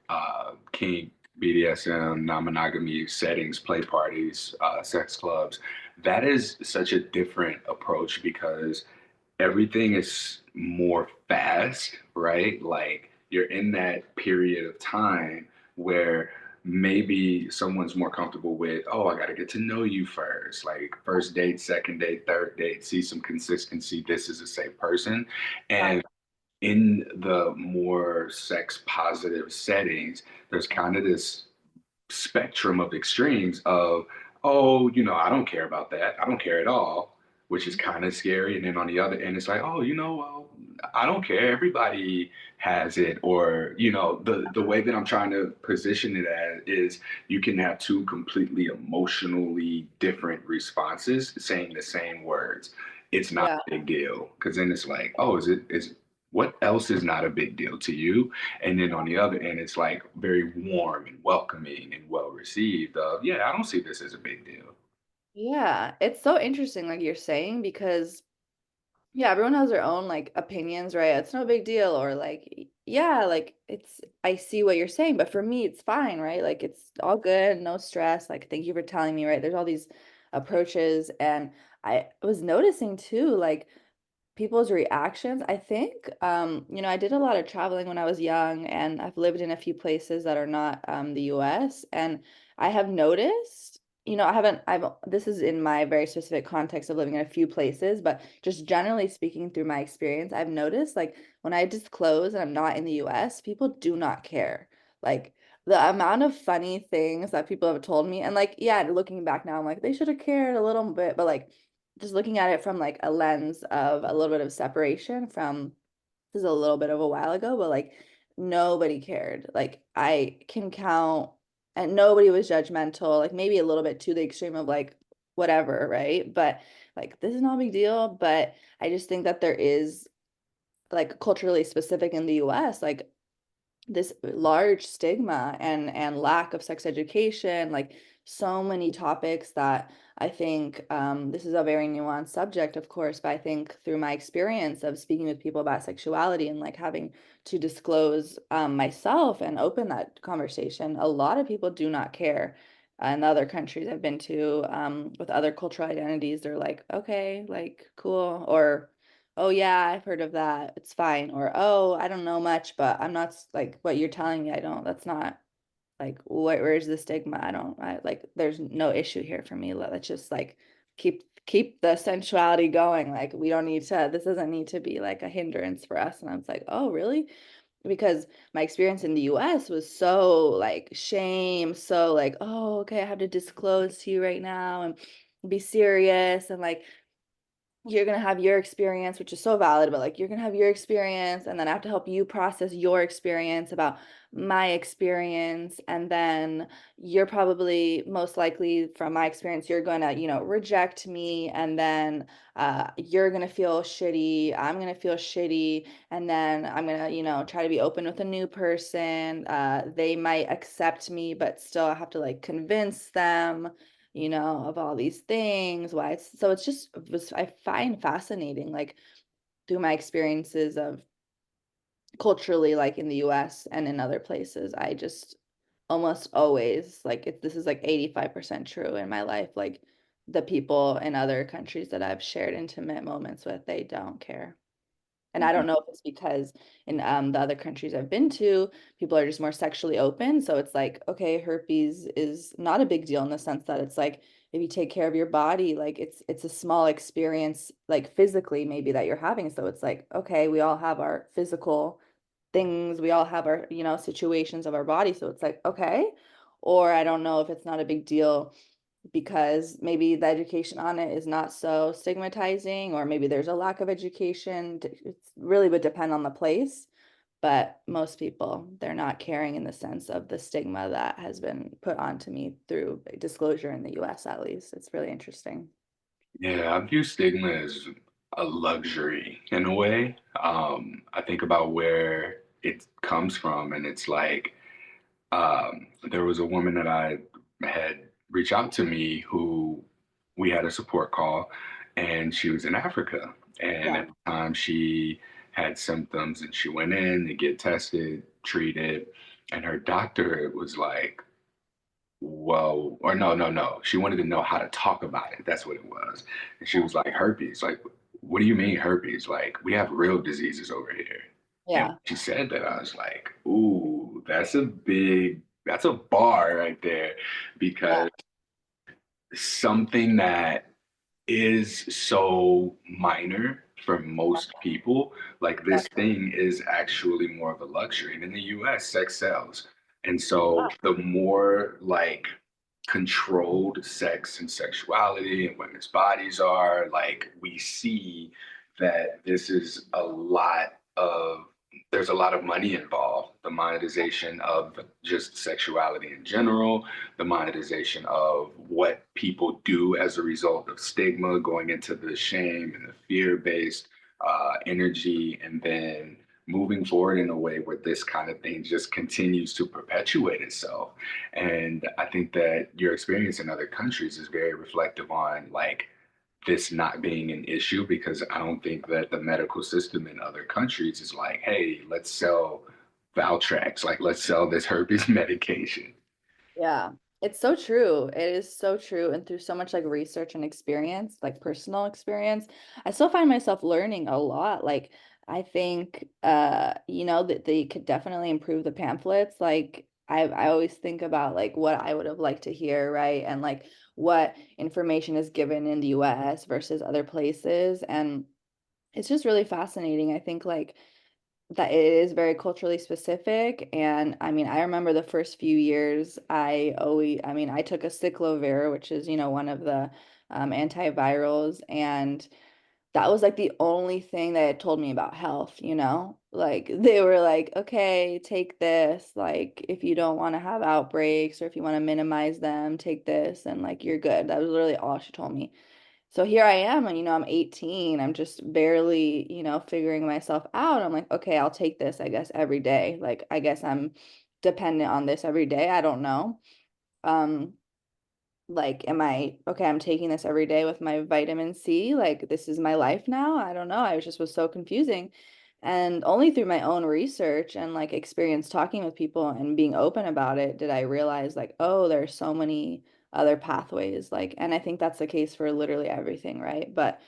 kink, BDSM, non-monogamy settings, play parties, sex clubs, that is such a different approach because everything is more fast, right? Like you're in that period of time where maybe someone's more comfortable with, oh, I got to get to know you first, like first date, second date, third date, see some consistency. This is a safe person. And in the more sex positive settings, there's kind of this spectrum of extremes of, oh, I don't care about that. I don't care at all, which is kind of scary. And then on the other end, it's like, oh, well, I don't care. Everybody has it. Or, the way that I'm trying to position it as is you can have two completely emotionally different responses saying the same words. It's not Yeah. a big deal. Cause then it's like, oh, is what else is not a big deal to you? And then on the other end, it's like very warm and welcoming and well received. Of yeah, I don't see this as a big deal. Yeah, it's so interesting like you're saying because yeah, everyone has their own like opinions, right? It's no big deal, or like, yeah, like I see what you're saying, but for me, it's fine, right? Like it's all good, no stress. Like, thank you for telling me, right? There's all these approaches, and I was noticing too, like people's reactions, I think, I did a lot of traveling when I was young, and I've lived in a few places that are not the US. And I have noticed, I haven't, this is in my very specific context of living in a few places, but just generally speaking through my experience, I've noticed like when I disclose and I'm not in the US, people do not care. Like, the amount of funny things that people have told me, and like, yeah, looking back now, I'm like, they should have cared a little bit, but like, just looking at it from like a lens of a little bit of separation from, this is a little bit of a while ago, but like nobody cared. Like I can count, and nobody was judgmental, like maybe a little bit to the extreme of like whatever, right? But like this is not a big deal. But I just think that there is like culturally specific in the US, like this large stigma and lack of sex education, like so many topics that I think, this is a very nuanced subject, of course, but I think through my experience of speaking with people about sexuality and like having to disclose myself and open that conversation, a lot of people do not care. In the other countries I've been to, with other cultural identities, they're like, okay, like cool, or oh yeah, I've heard of that. It's fine. Or oh, I don't know much, but I'm not like what you're telling me. I don't. That's not like where's the stigma? I don't. I like. There's no issue here for me. Let's just like keep the sensuality going. Like we don't need to. This doesn't need to be like a hindrance for us. And I was like, oh really? Because my experience in the US was so like shame, so like, oh, okay, I have to disclose to you right now and be serious and like you're gonna have your experience, which is so valid, but like you're gonna have your experience, and then I have to help you process your experience about my experience. And then you're probably most likely, from my experience, you're gonna, reject me, and then you're gonna feel shitty, I'm gonna feel shitty, and then I'm gonna, try to be open with a new person. They might accept me, but still I have to like convince them of all these things, why it's so it's just was I find fascinating, like through my experiences of culturally, like in the US and in other places, I just almost always like this is like 85% true in my life. Like the people in other countries that I've shared intimate moments with, they don't care. And I don't know if it's because in the other countries I've been to, people are just more sexually open. So it's like, okay, herpes is not a big deal in the sense that it's like if you take care of your body, like it's a small experience, like physically maybe that you're having. So it's like, okay, we all have our physical things, we all have our, situations of our body. So it's like, okay. Or I don't know if it's not a big deal because maybe the education on it is not so stigmatizing, or maybe there's a lack of education. It's really would depend on the place, but most people, they're not caring in the sense of the stigma that has been put onto me through disclosure in the US, at least. It's really interesting. Yeah, I view stigma as a luxury in a way. I think about where it comes from, and it's like there was a woman that I had reach out to me who we had a support call, and she was in Africa. And Yeah. at the time, she had symptoms, and she went in to get tested, treated, and her doctor was like, well, or no, no, no. She wanted to know how to talk about it. That's what it was. And she Yeah. was like, herpes. Like, what do you mean herpes? Like, we have real diseases over here. And when Yeah. she said that, I was like, ooh, that's a bar right there. Yeah. Because something that is so minor for most people. Like Yeah. this thing is actually more of a luxury. And in the US, sex sells. And so the more like controlled sex and sexuality and women's bodies are, like we see that this is a lot of there's a lot of money involved. The monetization of just sexuality in general, the monetization of what people do as a result of stigma, going into the shame and the fear-based energy, and then moving forward in a way where this kind of thing just continues to perpetuate itself. And I think that your experience in other countries is very reflective on like this not being an issue, because I don't think that the medical system in other countries is like, hey, let's sell Valtrex, like let's sell this herpes medication. Yeah. It's so true. It is so true. And through so much like research and experience, like personal experience, I still find myself learning a lot. Like I think that they could definitely improve the pamphlets. Like I always think about like what I would have liked to hear, right? And like what information is given in the US versus other places. And it's just really fascinating. I think like that it is very culturally specific. And I mean, I remember the first few years, I took a cyclovir, which is, one of the antivirals. And that was like the only thing that had told me about health. Like they were like, okay, take this. Like if you don't want to have outbreaks or if you want to minimize them, take this and like you're good. That was literally all she told me. So here I am, and I'm 18. I'm just barely, figuring myself out. I'm like, okay, I'll take this, I guess, every day. Like, I guess I'm dependent on this every day. I don't know. Um, like, am I okay? I'm taking this every day with my vitamin C. Like, this is my life now. I don't know. Was so confusing. And only through my own research and like experience talking with people and being open about it did I realize like, oh, there's so many other pathways. Like, and I think that's the case for literally everything, right? But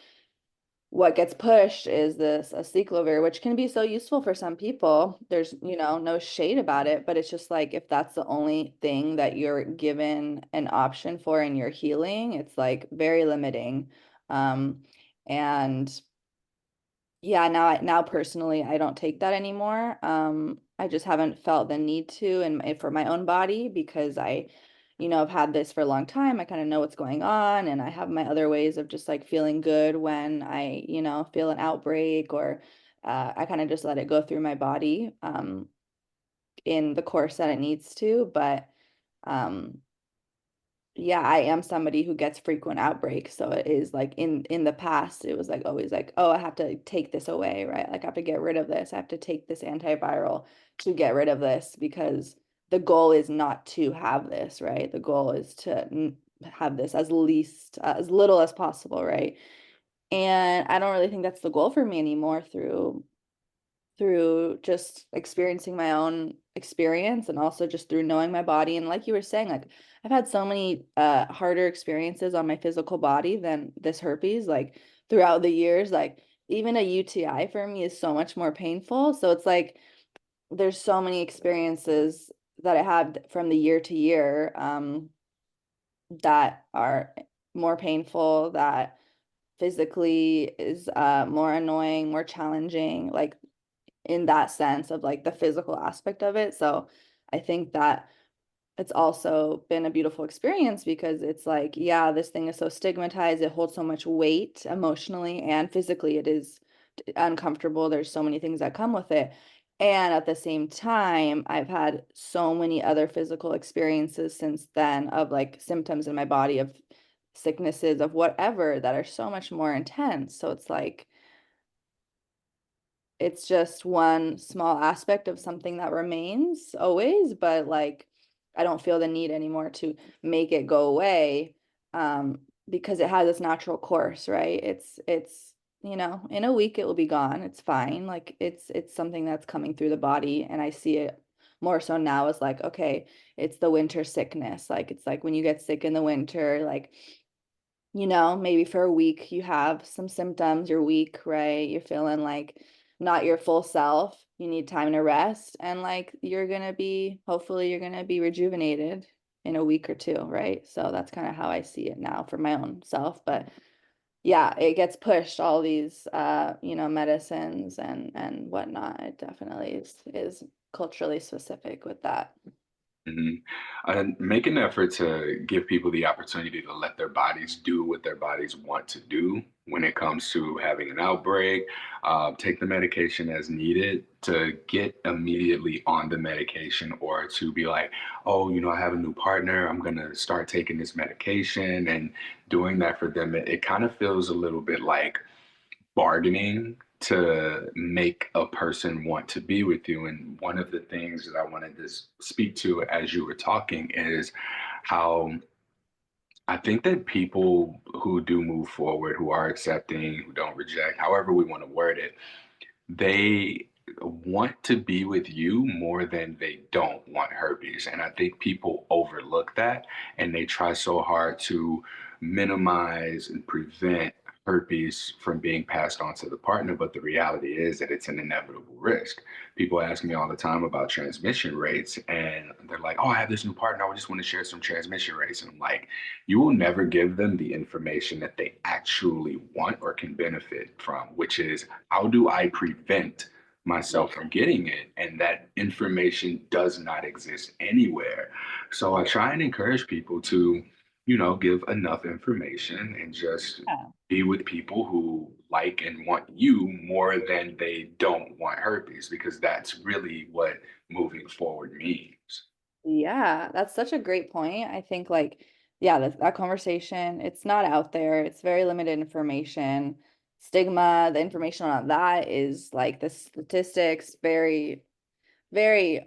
what gets pushed is this aciclovir, which can be so useful for some people. There's, no shade about it, but it's just like if that's the only thing that you're given an option for in your healing, it's like very limiting. And yeah, now personally, I don't take that anymore. I just haven't felt the need to and for my own body because I've had this for a long time. I kind of know what's going on and I have my other ways of just like feeling good when I feel an outbreak or I kind of just let it go through my body in the course that it needs to. But um yeah, I am somebody who gets frequent outbreaks. So it is like in the past, it was like always like, oh, I have to take this away, right? Like I have to get rid of this. I have to take this antiviral to get rid of this because the goal is not to have this, right? The goal is to have this as little as possible, right? And I don't really think that's the goal for me anymore through just experiencing my own experience and also just through knowing my body. And like you were saying, like I've had so many harder experiences on my physical body than this herpes, like throughout the years, like even a UTI for me is so much more painful. So it's like there's so many experiences that I had from the year to year that are more painful, that physically is more annoying, more challenging. Like in that sense of like the physical aspect of it. So I think that it's also been a beautiful experience because it's like, yeah, this thing is so stigmatized. It holds so much weight emotionally and physically. It is uncomfortable. There's so many things that come with it. And at the same time, I've had so many other physical experiences since then of like symptoms in my body of sicknesses of whatever that are so much more intense. So it's just one small aspect of something that remains always, but like I don't feel the need anymore to make it go away because it has its natural course, right? It's in a week it will be gone. It's fine. Like it's something that's coming through the body and I see it more so now as like, okay, it's the winter sickness. Like it's like when you get sick in the winter, like maybe for a week you have some symptoms, you're weak, right? You're feeling like not your full self. You need time to rest and like hopefully you're gonna be rejuvenated in a week or two, right? So that's kind of how I see it now for my own self. But yeah, it gets pushed all these medicines and whatnot. It definitely is culturally specific with that. Mhm. And make an effort to give people the opportunity to let their bodies do what their bodies want to do when it comes to having an outbreak. Take the medication as needed to get immediately on the medication or to be like, oh, I have a new partner. I'm going to start taking this medication and doing that for them. It kind of feels a little bit like bargaining to make a person want to be with you. And one of the things that I wanted to speak to as you were talking is how I think that people who do move forward, who are accepting, who don't reject, however we want to word it, they want to be with you more than they don't want herpes. And I think people overlook that and they try so hard to minimize and prevent herpes from being passed on to the partner. But the reality is that it's an inevitable risk. People ask me all the time about transmission rates, and they're like, "Oh, I have this new partner. I just want to share some transmission rates." And I'm like, you will never give them the information that they actually want or can benefit from, which is, how do I prevent Yeah. myself from getting it? And that information does not exist anywhere. So I try and encourage people to, give enough information and just Yeah. be with people who like and want you more than they don't want herpes, because that's really what moving forward means. Yeah, that's such a great point. I think like, yeah, that conversation, it's not out there. It's very limited information. Stigma, the information on that is like the statistics, very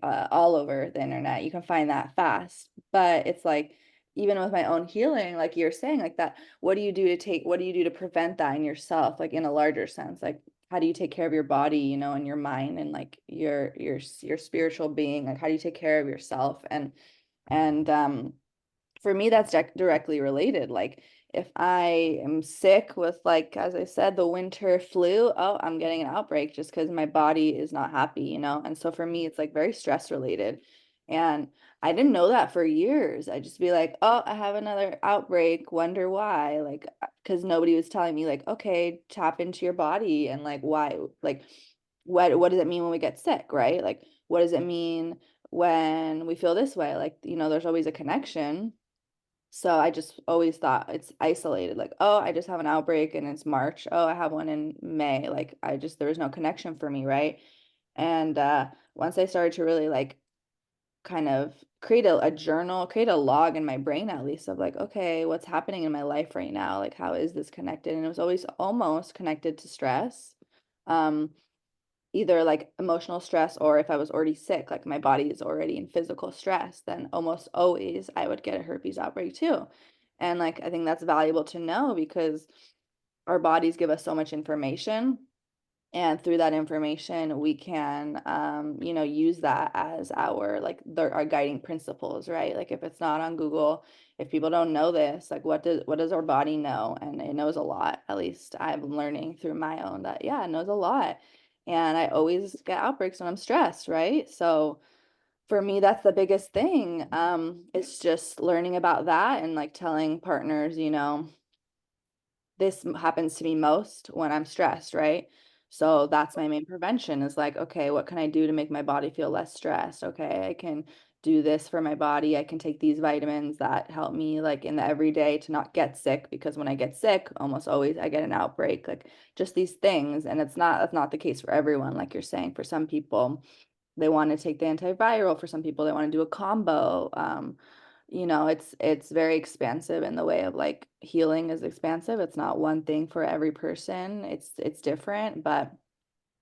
all over the internet. You can find that fast. But it's like, even with my own healing, like you're saying, like that, what do you do to prevent that in yourself, like in a larger sense? Like, how do you take care of your body, and your mind and like your spiritual being? Like, how do you take care of yourself? And for me, that's directly related. Like, if I am sick with, like, as I said, the winter flu, oh, I'm getting an outbreak just because my body is not happy. And so for me, it's like very stress related. And I didn't know that for years. I just be like, oh, I have another outbreak, wonder why. Like, because nobody was telling me, like, okay, tap into your body and like why, like, what does it mean when we get sick, right? Like, what does it mean when we feel this way? Like, there's always a connection. So I just always thought it's isolated, like, oh, I just have an outbreak and it's March. Oh, I have one in May. Like, there was no connection for me, right? And once I started to really like kind of create a journal, create a log in my brain at least of like, okay, what's happening in my life right now? Like, how is this connected? And it was always almost connected to stress. Um, Either like emotional stress, or if I was already sick, like my body is already in physical stress, then almost always I would get a herpes outbreak too. And like I think that's valuable to know because our bodies give us so much information, and through that information we can use that as our like our guiding principles, right? Like if it's not on Google, if people don't know this, like what does our body know? And it knows a lot. At least I'm learning through my own that, yeah, it knows a lot. And I always get outbreaks when I'm stressed, right? So for me, that's the biggest thing. It's just learning about that and like telling partners, this happens to me most when I'm stressed, right? So that's my main prevention is like, okay, what can I do to make my body feel less stressed? Okay, I can do this for my body. I can take these vitamins that help me like in the everyday to not get sick, because when I get sick, almost always I get an outbreak. Like just these things. And that's not the case for everyone, like you're saying. For some people, they want to take the antiviral. For some people, they want to do a combo. It's very expansive in the way of like healing is expansive. It's not one thing for every person. It's different, but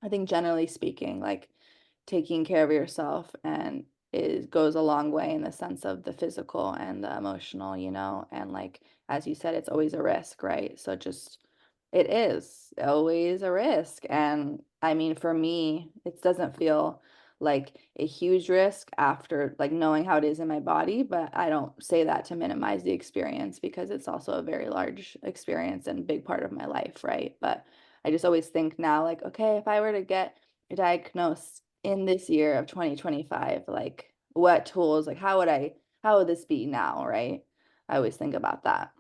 I think generally speaking, like taking care of yourself and it goes a long way in the sense of the physical and the emotional, and like as you said, it's always a risk, right? So just it is always a risk. And I mean, for me, it doesn't feel like a huge risk after like knowing how it is in my body, but I don't say that to minimize the experience because it's also a very large experience and big part of my life, right? But I just always think now, like, okay, if I were to get diagnosed in this year of 2025, like what tools, like how would this be now, right? I always think about that.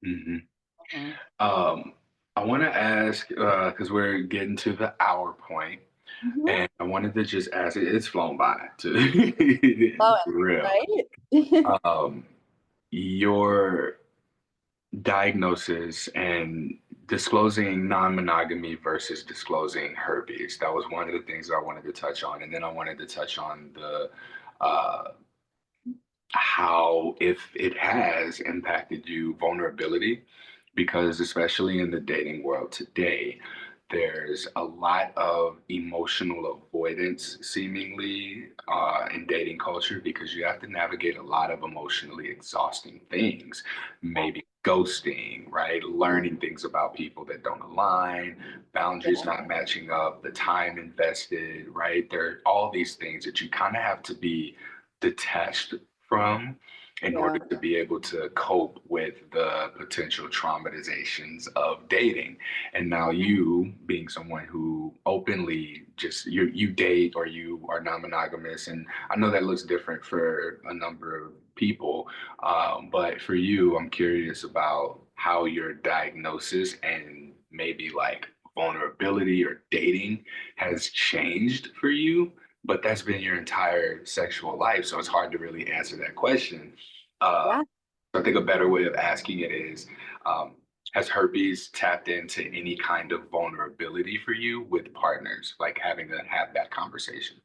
Mhm. Mhm. Um, I want to ask, because we're getting to the hour point, Mhm. and I wanted to just ask, it's flown by to Love for it, real. right? Um, your diagnosis and disclosing non-monogamy versus disclosing herpes. That was one of the things I wanted to touch on. And then I wanted to touch on the uh, how, if it has impacted you, vulnerability, because especially in the dating world today, there's a lot of emotional avoidance seemingly in dating culture because you have to navigate a lot of emotionally exhausting things, maybe ghosting, right? Learning things about people that don't align, boundaries not matching up, the time invested, right? There are all these things that you kind of have to be detached from in Yeah. order to be able to cope with the potential traumatizations of dating. And now you being someone who openly just you date or you are non-monogamous, and I know that looks different for a number of people, but for you, I'm curious about how your diagnosis and maybe like vulnerability or dating has changed for you, but that's been your entire sexual life, so it's hard to really answer that question. uh, Yeah. I think a better way of asking it is, um, has herpes tapped into any kind of vulnerability for you with partners, like having to have that conversation?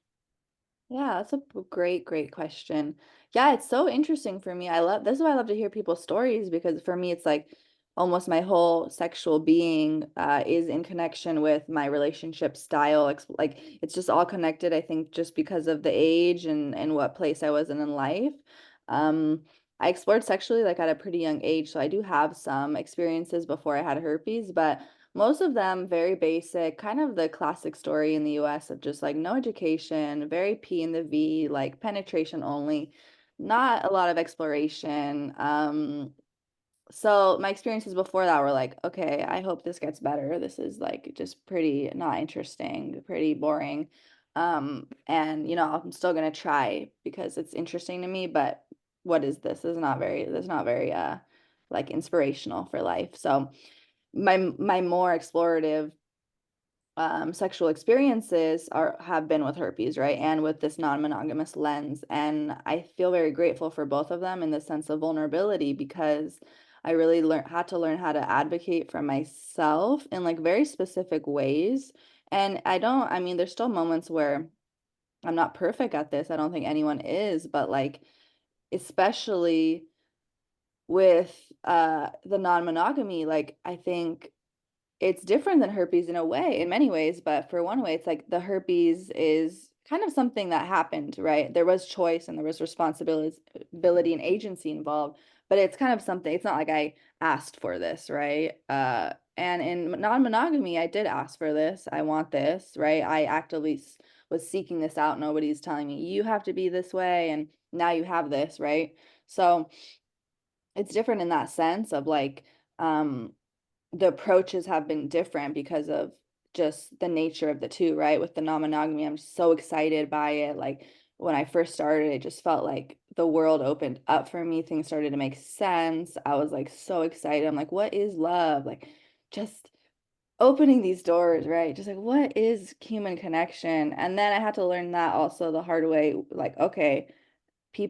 Yeah, that's a great, great question. Yeah, it's so interesting for me. I love this is why I love to hear people's stories because for me, it's like almost my whole sexual being is in connection with my relationship style. Like it's just all connected, I think, just because of the age and what place I was in life. Um, I explored sexually like at a pretty young age, so I do have some experiences before I had herpes, but most of them very basic, kind of the classic story in the US of just like no education, very P in the V, like penetration only, not a lot of exploration. So my experiences before that were like, okay, I hope this gets better. This is like just pretty not interesting, pretty boring. And I'm still gonna try because it's interesting to me, but what is this? This is not very like inspirational for life. So my more explorative sexual experiences are have been with herpes, right? And with this non-monogamous lens. And I feel very grateful for both of them in the sense of vulnerability because I really had to learn how to advocate for myself in like very specific ways. And I mean, there's still moments where I'm not perfect at this. I don't think anyone is, but like especially with the non-monogamy, like I think it's different than herpes in a way, in many ways, but for one way, it's like the herpes is kind of something that happened, right? There was choice and there was responsibility ability and agency involved, but it's kind of something, it's not like I asked for this, right? And in non-monogamy, I did ask for this. I want this, right? I actively was seeking this out. Nobody's telling me you have to be this way, and now you have this, right? So it's different in that sense of like, um, the approaches have been different because of just the nature of the two, right? With the non-monogamy, I'm so excited by it. Like when I first started, it just felt like the world opened up for me. Things started to make sense. I was like so excited. I'm like, what is love? Like just opening these doors, right? Just like what is human connection? And then I had to learn that also the hard way. Like, okay,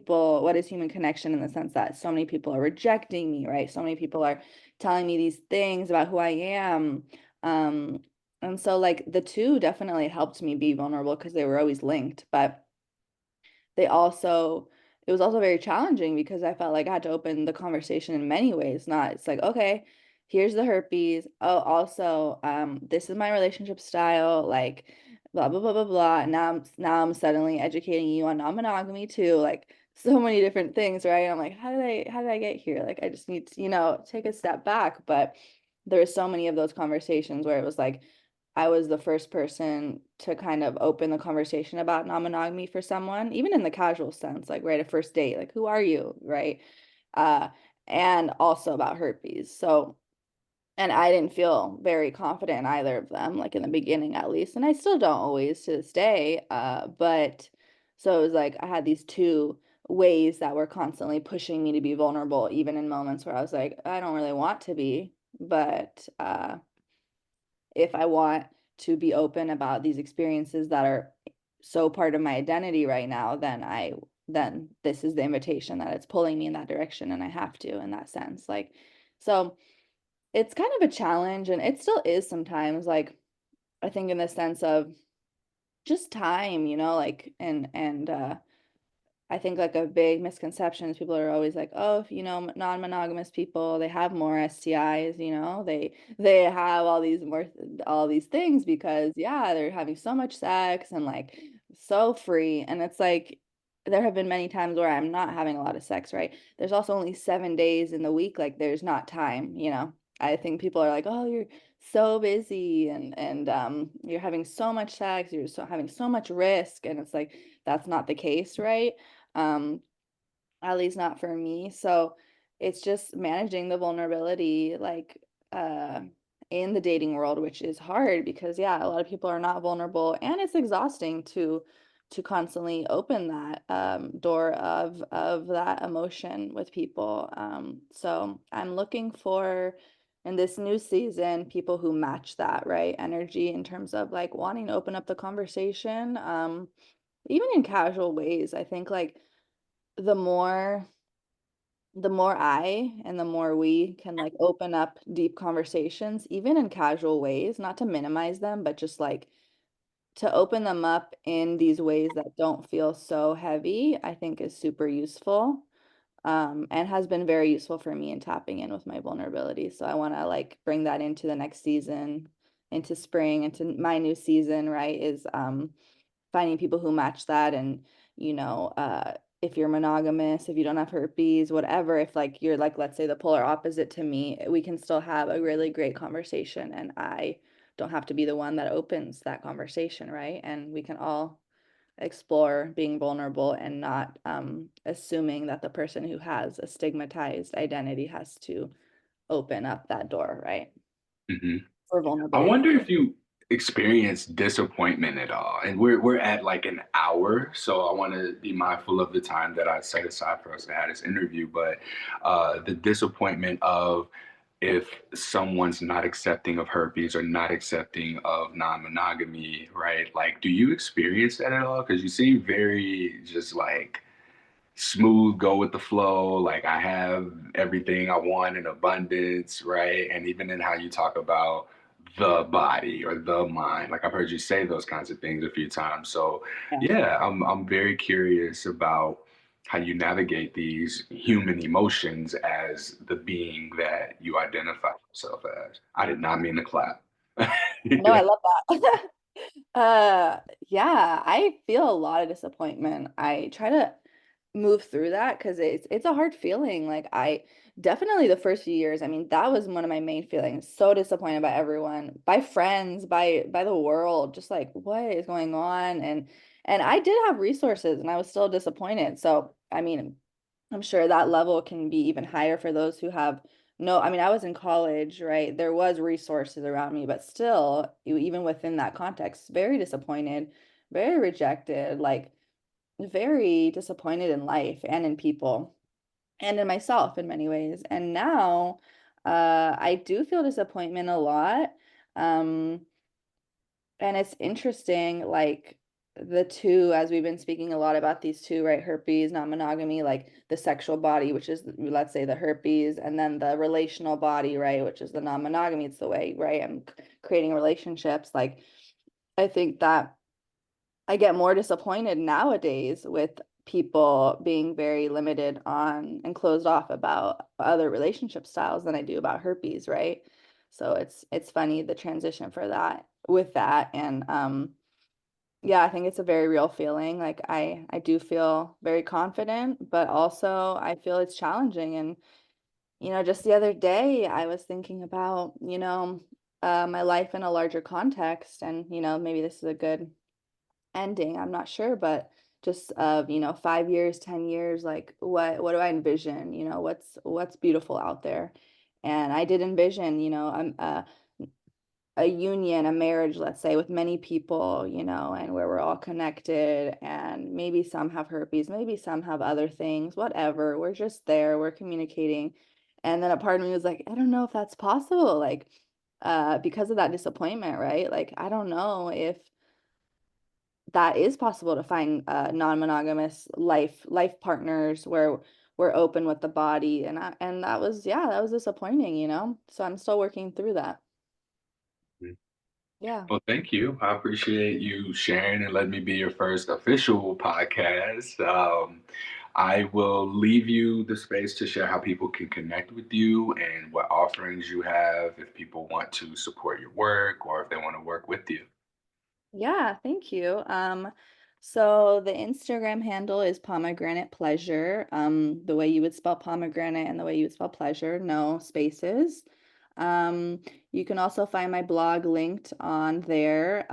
what is human connection in the sense that so many people are rejecting me, right? So many people are telling me these things about who I am. Um, and so like the two definitely helped me be vulnerable because they were always linked, but they also it was also very challenging because I felt like I had to open the conversation in many ways. Not it's like, okay, here's the herpes. Oh, also, this is my relationship style, like blah blah blah blah blah. And now I'm suddenly educating you on non-monogamy too, like so many different things, right? I'm like, how did I get here? Like I just need to, take a step back. But there were so many of those conversations where it was like I was the first person to kind of open the conversation about non-monogamy for someone, even in the casual sense, like right, a first date, like who are you, right? Uh, and also about herpes. So, and I didn't feel very confident in either of them, like in the beginning at least, and I still don't always to this day. But so it was like I had these two ways that were constantly pushing me to be vulnerable, even in moments where I was like, I don't really want to be, but if I want to be open about these experiences that are so part of my identity right now, then this is the invitation that it's pulling me in that direction and I have to in that sense. Like so it's kind of a challenge and it still is sometimes like I think in the sense of just time, like and I think like a big misconception is people are always like, oh, if, non-monogamous people, they have more STIs, they have all these things because yeah, they're having so much sex and like so free. And it's like there have been many times where I'm not having a lot of sex, right? There's also only 7 days in the week, like there's not time. I think people are like, oh, you're so busy and you're having so much sex, you're having so much risk. And it's like that's not the case, right? um, at least not for me. So it's just managing the vulnerability, like uh, in the dating world, which is hard because yeah, a lot of people are not vulnerable, and it's exhausting to constantly open that door of that emotion with people. So I'm looking for in this new season people who match that right energy in terms of like wanting to open up the conversation. Even in casual ways, I think like the more the more I and the more we can, like, open up deep conversations, even in casual ways, not to minimize them, but just, like, to open them up in these ways that don't feel so heavy, I think is super useful, and has been very useful for me in tapping in with my vulnerability. So I wanna, like, bring that into the next season, into spring, into my new season, right, is, finding people who match that and, if you're monogamous, if you don't have herpes, whatever, if like you're like, let's say the polar opposite to me, we can still have a really great conversation and I don't have to be the one that opens that conversation, right? And we can all explore being vulnerable and not assuming that the person who has a stigmatized identity has to open up that door, right? Mhm. For I vulnerability. wonder if you experience disappointment at all. And we're at like an hour, so I want to be mindful of the time that I set aside for us to have this interview. But the disappointment of if someone's not accepting of herpes or not accepting of non-monogamy, right? Like, do you experience that at all? Because you seem very just like smooth, go with the flow. Like I have everything I want in abundance, right? And even in how you talk about the body or the mind, like I've heard you say those kinds of things a few times. So Yeah. yeah, I'm very curious about how you navigate these human emotions as the being that you identify yourself as. I did not mean to clap. No, Yeah. I love that. Uh, yeah, I feel a lot of disappointment. I try to move through that because it's a hard feeling. Like I definitely the first few years, I mean, that was one of my main feelings. So disappointed by everyone, by friends, by the world, just like what is going on? And I did have resources and I was still disappointed. So I mean, I'm sure that level can be even higher for those who have no, I mean, I was in college, right? There was resources around me, but still, even within that context, very disappointed, very rejected, like very disappointed in life and in people and in myself in many ways. And now, I do feel disappointment a lot. Um, and it's interesting, like the two, as we've been speaking a lot about these two, right? Herpes, non-monogamy, like the sexual body, which is, let's say, the herpes, and then the relational body, right? Which is the non-monogamy. It's the way, right? I'm creating relationships. Like, I think that I get more disappointed nowadays with people being very limited on and closed off about other relationship styles than I do about herpes, right? So it's funny the transition for that with that and yeah, I think it's a very real feeling. Like I do feel very confident, but also I feel it's challenging and just the other day I was thinking about, my life in a larger context and maybe this is a good ending, I'm not sure, but just of, 5 years, 10 years, like what do I envision? What's beautiful out there? And I did envision, a union, a marriage, let's say, with many people, and where we're all connected, and maybe some have herpes, maybe some have other things, whatever. We're just there, we're communicating. And then a part of me was like, I don't know if that's possible, like, because of that disappointment, right? Like, I don't know if that is possible to find non-monogamous life partners where we're open with the body and that was disappointing, so I'm still working through that. Yeah. Well, thank you. I appreciate you sharing and letting me be your first official podcast. I will leave you the space to share how people can connect with you and what offerings you have if people want to support your work or if they want to work with you. Yeah, thank you. So the Instagram handle is pomegranate pleasure. The way you would spell pomegranate and the way you would spell pleasure, no spaces. Um, you can also find my blog linked on there.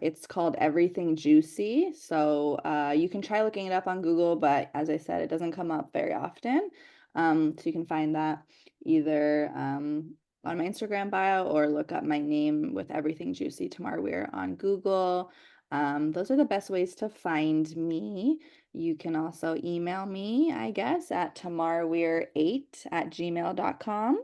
It's called Everything Juicy. So you can try looking it up on Google, but as I said, it doesn't come up very often. So you can find that either on my Instagram bio or look up my name with Everything Juicy Tamar Weir on Google. Those are the best ways to find me. You can also email me, I guess, at tamarweir8@gmail.com.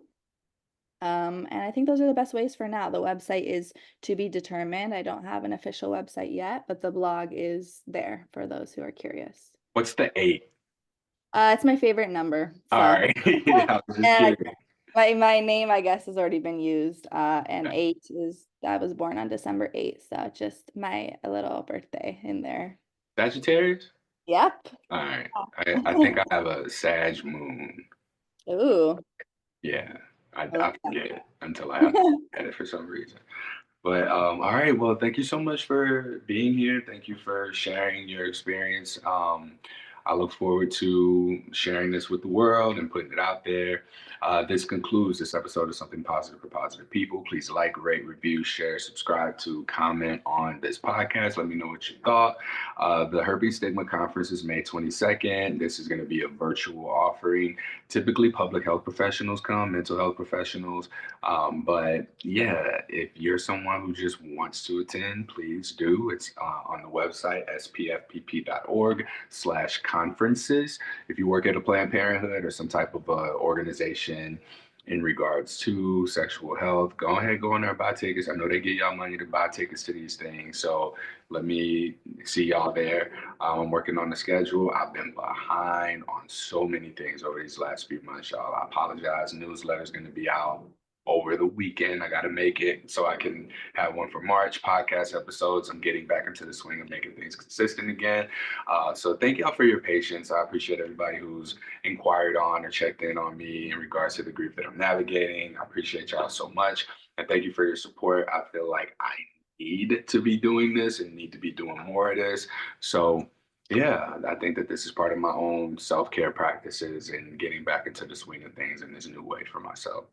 And I think those are the best ways for now. The website is to be determined. I don't have an official website yet, but the blog is there for those who are curious. What's the eight? It's my favorite number. All So, right. I was just and curious. my name, I guess, has already been used. And Okay. eight is I was born on December 8th, so just my little birthday in there. Sagittarius? Yep. All right. I think I have a Sag moon. Ooh, Yeah. I I love forget it until I have to that. look at it for some reason. But all right, well, thank you so much for being here. Thank you for sharing your experience. I look forward to sharing this with the world and putting it out there. This concludes this episode of Something Positive for Positive People. Please like, rate, review, share, subscribe to, comment on this podcast. Let me know what you thought. The Herpes Stigma Conference is May 22nd. This is going to be a virtual offering. Typically, public health professionals come, mental health professionals. But yeah, if you're someone who just wants to attend, please do. It's on the website, spfpp.org/conferences. If you work at a Planned Parenthood or some type of organization in regards to sexual health, go ahead, go on there, buy tickets. I know they give y'all money to buy tickets to these things. So let me see y'all there. I'm working on the schedule. I've been behind on so many things over these last few months, y'all. I apologize. Newsletter's going to be out over the weekend. I got to make it so I can have one for March podcast episodes. I'm getting back into the swing of making things consistent again. So thank y'all for your patience. I appreciate everybody who's inquired on or checked in on me in regards to the grief that I'm navigating. I appreciate y'all so much. And thank you for your support. I feel like I need to be doing this and need to be doing more of this. So yeah, I think that this is part of my own self-care practices and getting back into the swing of things in this new way for myself.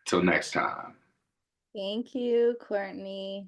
Till next time. Thank you, Courtney.